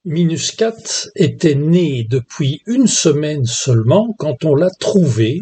Minuscat était né depuis une semaine seulement quand on l'a trouvé,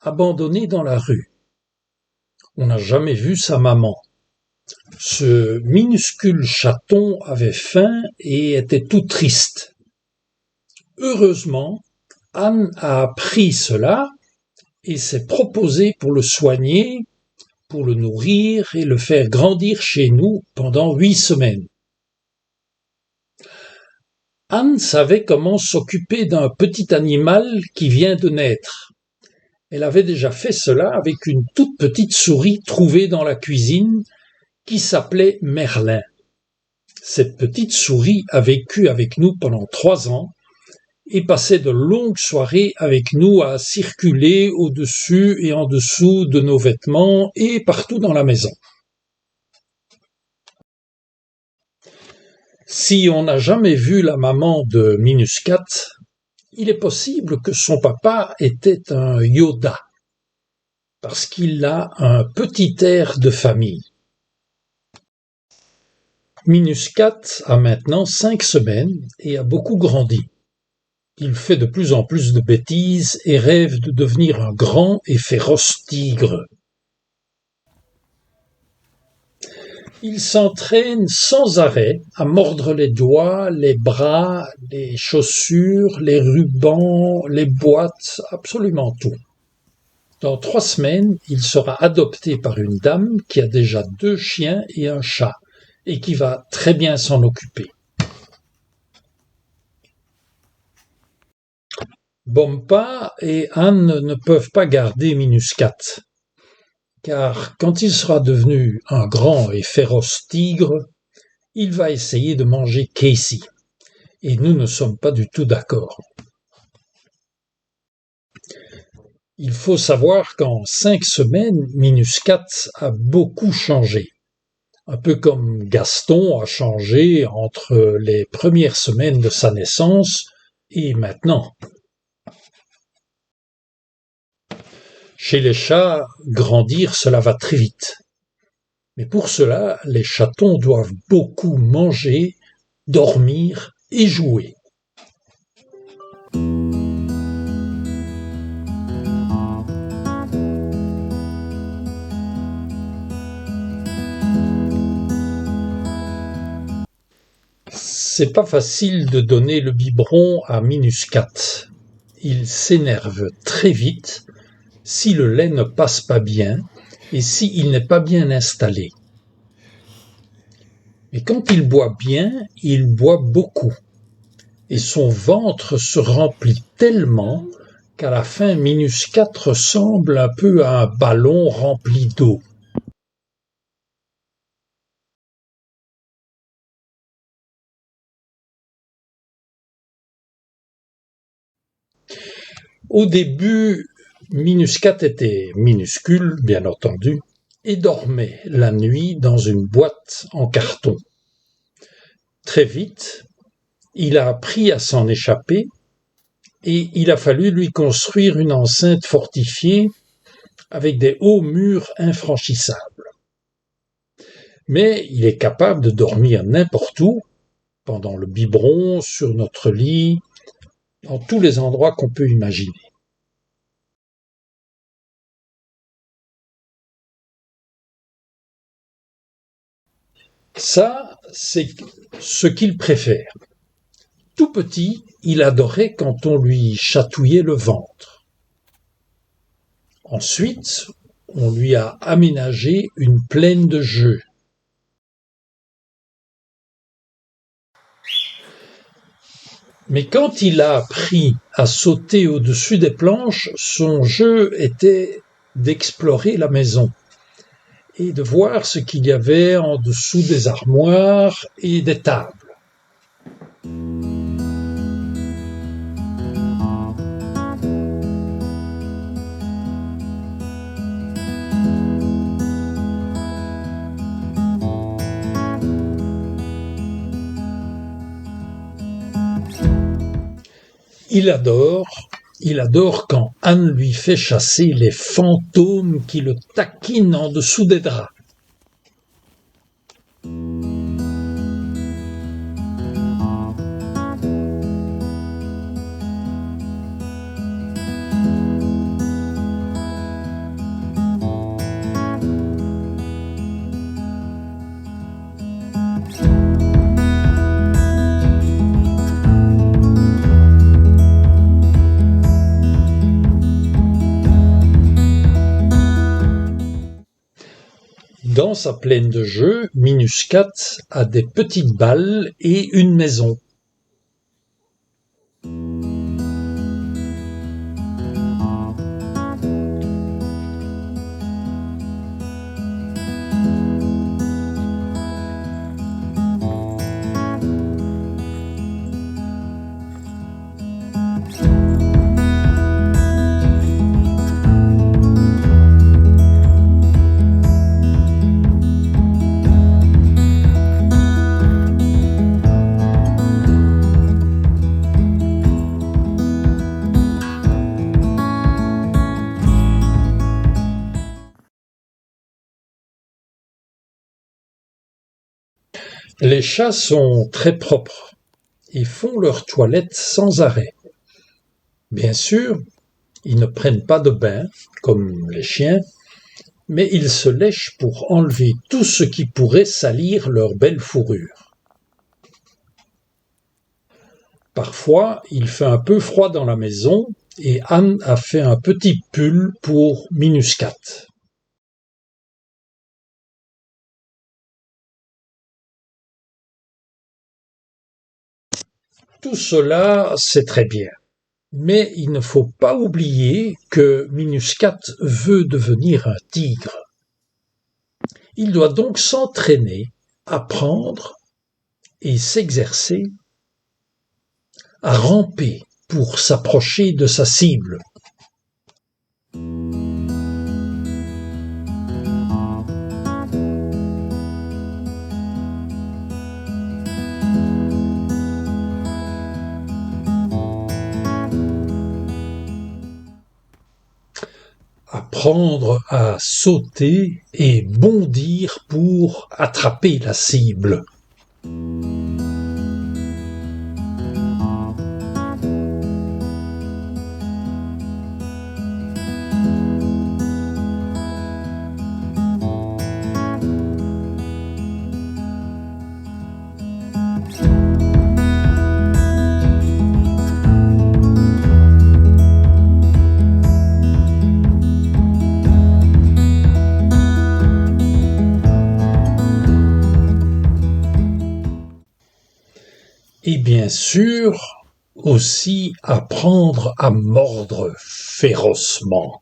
abandonné dans la rue. On n'a jamais vu sa maman. Ce minuscule chaton avait faim et était tout triste. Heureusement, Anne a appris cela et s'est proposée pour le soigner, pour le nourrir et le faire grandir chez nous pendant 8 semaines. Anne savait comment s'occuper d'un petit animal qui vient de naître. Elle avait déjà fait cela avec une toute petite souris trouvée dans la cuisine qui s'appelait Merlin. Cette petite souris a vécu avec nous pendant 3 ans et passait de longues soirées avec nous à circuler au-dessus et en dessous de nos vêtements et partout dans la maison. Si on n'a jamais vu la maman de Minuscat, il est possible que son papa était un Yoda, parce qu'il a un petit air de famille. Minuscat a maintenant 5 semaines et a beaucoup grandi. Il fait de plus en plus de bêtises et rêve de devenir un grand et féroce tigre. Il s'entraîne sans arrêt à mordre les doigts, les bras, les chaussures, les rubans, les boîtes, absolument tout. Dans 3 semaines, il sera adopté par une dame qui a déjà 2 chiens et un chat, et qui va très bien s'en occuper. Bompa et Anne ne peuvent pas garder Minuscat, car quand il sera devenu un grand et féroce tigre, il va essayer de manger Casey, et nous ne sommes pas du tout d'accord. Il faut savoir qu'en 5 semaines, Minuscat a beaucoup changé, un peu comme Gaston a changé entre les premières semaines de sa naissance et maintenant. Chez les chats, grandir, cela va très vite. Mais pour cela, les chatons doivent beaucoup manger, dormir et jouer. C'est pas facile de donner le biberon à Minuscat. Il s'énerve très vite si le lait ne passe pas bien et s'il n'est pas bien installé. Mais quand il boit bien, il boit beaucoup. Et son ventre se remplit tellement qu'à la fin, Minuscat ressemble un peu à un ballon rempli d'eau. Au début, Minuscat était minuscule, bien entendu, et dormait la nuit dans une boîte en carton. Très vite, il a appris à s'en échapper et il a fallu lui construire une enceinte fortifiée avec des hauts murs infranchissables. Mais il est capable de dormir n'importe où, pendant le biberon, sur notre lit, dans tous les endroits qu'on peut imaginer. Ça, c'est ce qu'il préfère. Tout petit, il adorait quand on lui chatouillait le ventre. Ensuite, on lui a aménagé une plaine de jeux. Mais quand il a appris à sauter au-dessus des planches, son jeu était d'explorer la maison et de voir ce qu'il y avait en dessous des armoires et des tables. Il adore quand Anne lui fait chasser les fantômes qui le taquinent en dessous des draps. sa plaine de jeux, Minuscat a des petites balles et une maison. Les chats sont très propres et font leur toilette sans arrêt. Bien sûr, ils ne prennent pas de bain, comme les chiens, mais ils se lèchent pour enlever tout ce qui pourrait salir leur belle fourrure. Parfois, il fait un peu froid dans la maison et Anne a fait un petit pull pour Minuscat. Tout cela, c'est très bien. Mais il ne faut pas oublier que Minuscat veut devenir un tigre. Il doit donc s'entraîner, apprendre et s'exercer à ramper pour s'approcher de sa cible. Apprendre à sauter et bondir pour attraper la cible. Et bien sûr, aussi apprendre à mordre férocement.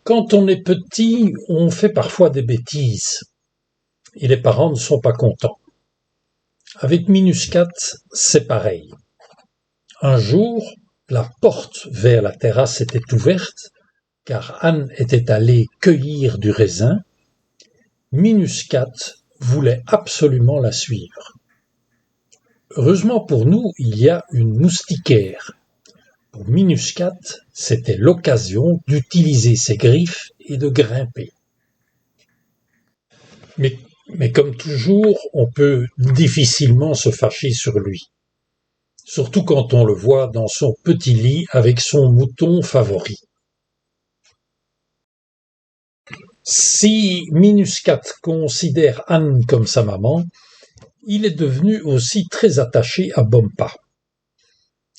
Quand on est petit, on fait parfois des bêtises et les parents ne sont pas contents. Avec Minuscat, c'est pareil. Un jour, la porte vers la terrasse était ouverte car Anne était allée cueillir du raisin. Minuscat voulait absolument la suivre. Heureusement pour nous, il y a une moustiquaire. Pour Minuscat, c'était l'occasion d'utiliser ses griffes et de grimper. Mais comme toujours, on peut difficilement se fâcher sur lui. Surtout quand on le voit dans son petit lit avec son mouton favori. Si Minuscat considère Anne comme sa maman, il est devenu aussi très attaché à Bompa.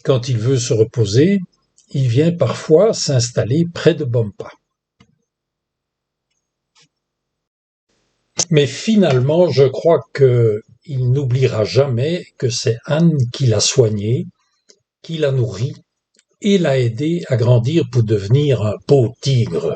Quand il veut se reposer, il vient parfois s'installer près de Bompa. Mais finalement, je crois qu'il n'oubliera jamais que c'est Anne qui l'a soigné, qui l'a nourri et l'a aidé à grandir pour devenir un beau tigre.